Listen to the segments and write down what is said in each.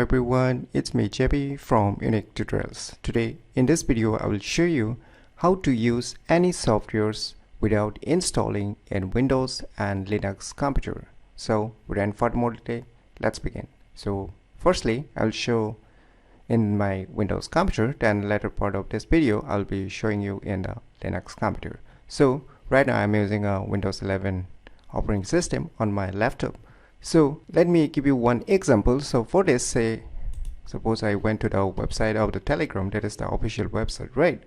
everyone, it's me JB from UniqueTutorials. Today in this video I will show you how to use any softwares without installing in Windows and Linux computer. So without further more delay, let's begin. So firstly I will show in my Windows computer, then later part of this video I'll be showing you in the Linux computer. So right now I'm using a Windows 11 operating system on my laptop. So let me give you one example. So for this, suppose I went to the website of the Telegram, that is the official website, right?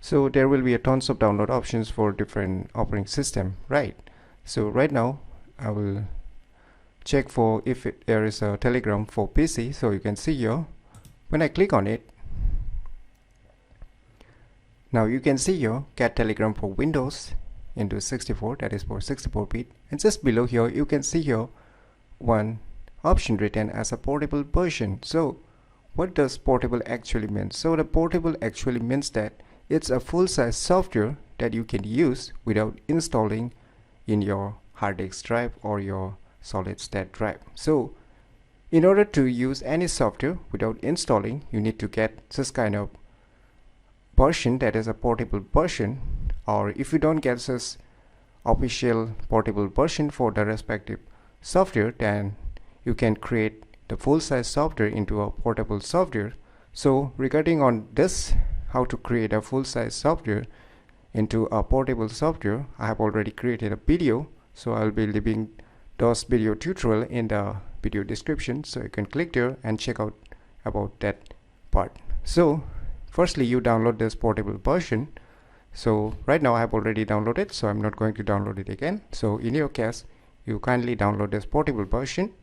So there will be a tons of download options for different operating system, right? So right now I will check for if there is a Telegram for PC. So you can see here, when I click on it, now you can see here get Telegram for Windows into 64, that is for 64-bit, and just below here you can see here one option written as a portable version. So what does portable actually mean? So the portable actually means that it's a full-size software that you can use without installing in your hard disk drive or your solid state drive. So in order to use any software without installing, you need to get this kind of version, that is a portable version, or if you don't get this official portable version for the respective software, then you can create the full-size software into a portable software. So regarding on this, how to create a full-size software into a portable software, I have already created a video, so I'll be leaving those video tutorial in the video description, so you can click there and check out about that part. So firstly you download this portable version. So right now I have already downloaded, so I'm not going to download it again. So in your case, you kindly download this portable version,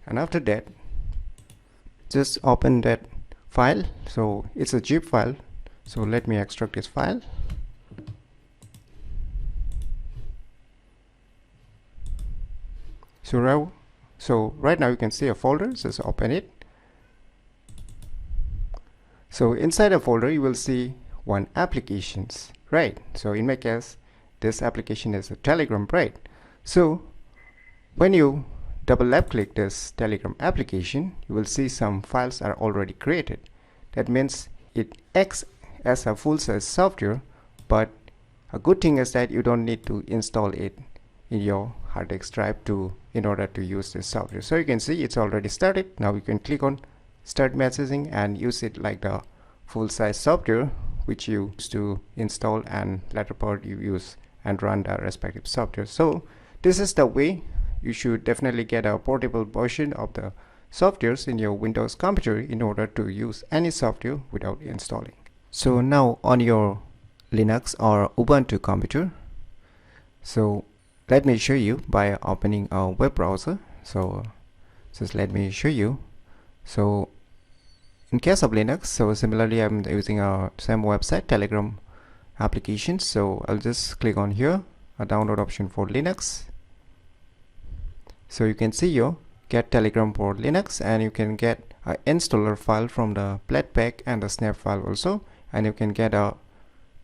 and after that just open that file. So it's a zip file, so let me extract this file. So right now you can see a folder, just open it. So inside a folder you will see one applications, right? So in my case this application is a Telegram, right? So when you double left click this Telegram application, you will see some files are already created. That means it acts as a full-size software, but a good thing is that you don't need to install it in your hard disk drive in order to use this software. So you can see it's already started. Now you can click on start messaging and use it like the full-size software which you used to install, and later part you use and run the respective software. So this is the way you should definitely get a portable version of the softwares in your Windows computer in order to use any software without installing. So now on your Linux or Ubuntu computer, so let me show you by opening a web browser. So just let me show you. So in case of Linux, so similarly I'm using a same website, Telegram application. So I'll just click on here, a download option for Linux. So you can see here get Telegram for Linux, and you can get an installer file from the Flatpak and the snap file also, and you can get a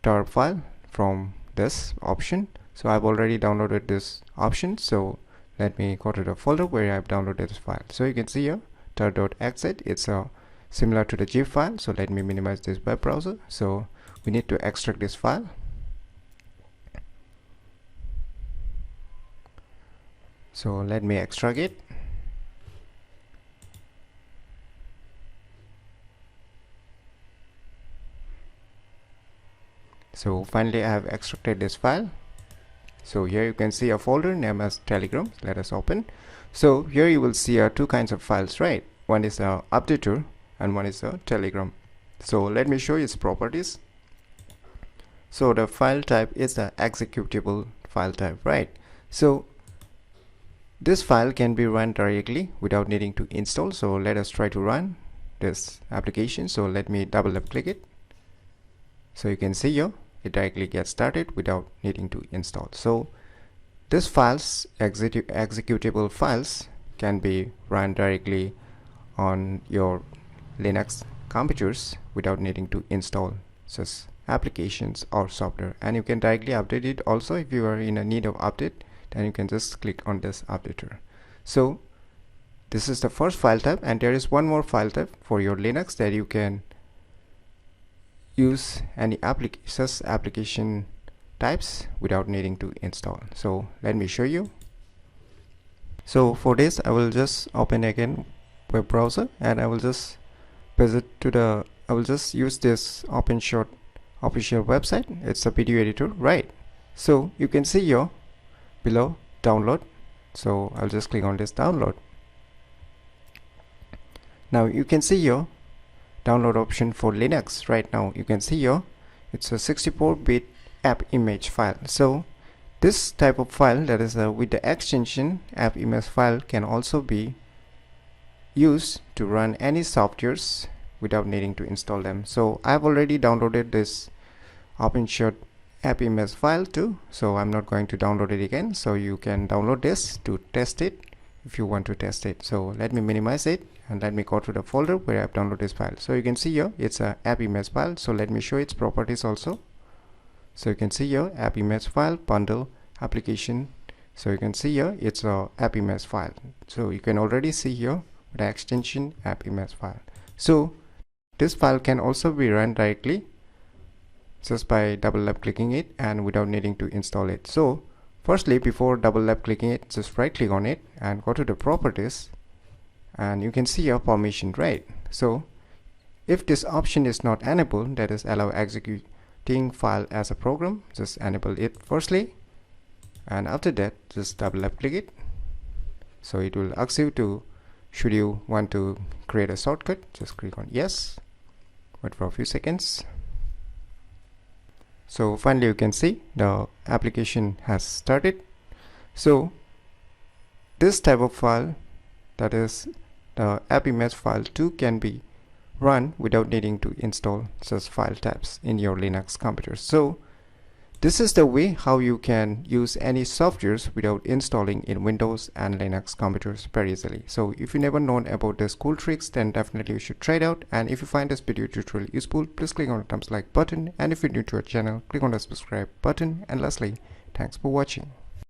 tar file from this option. So I've already downloaded this option, so let me go to the folder where I've downloaded this file. So you can see here tar.exe, it's similar to the zip file. So let me minimize this web browser. So we need to extract this file. So let me extract it. So finally I have extracted this file. So here you can see a folder named as Telegram. Let us open. So here you will see two kinds of files, right? One is a updater and one is a Telegram. So let me show you its properties. So the file type is the executable file type, right? So this file can be run directly without needing to install. So let us try to run this application. So let me double left click it. So you can see here it directly gets started without needing to install. So this files, executable files, can be run directly on your Linux computers without needing to install such applications or software, and you can directly update it also. If you are in a need of update, then you can just click on this updater. So This is the first file type, and there is one more file type for your Linux that you can use any application types without needing to install. So let me show you. So for this, I will just open again web browser, and I will just visit to I will just use this OpenShot official website. It's a video editor, right? So you can see here below download. So I'll just click on this download. Now you can see here download option for Linux. Right now you can see here it's a 64-bit app image file. So this type of file, that is with the extension app image file, can also be used to run any softwares without needing to install them. So I've already downloaded this OpenShot app image file too, so I'm not going to download it again. So you can download this to test it if you want to test it. So let me minimize it and let me go to the folder where I've downloaded this file. So you can see here it's a app image file. So let me show its properties also. So you can see here app image file bundle application. So you can see here it's a app image file. So you can already see here the extension app image file. So this file can also be run directly just by double left clicking it and without needing to install it. So firstly, before double left clicking it, just right click on it and go to the properties, and you can see your permission, right? So if this option is not enabled, that is allow executing file as a program, just enable it firstly, and after that just double left click it. So it will ask you to, should you want to create a shortcut, just click on yes, wait for a few seconds. So finally you can see the application has started. So this type of file, that is the app image file too, can be run without needing to install such file types in your Linux computer. So this is the way how you can use any softwares without installing in Windows and Linux computers very easily. So if you never known about these cool tricks, then definitely you should try it out. And if you find this video tutorial useful, please click on the thumbs like button. And if you're new to our channel, click on the subscribe button. And lastly, thanks for watching.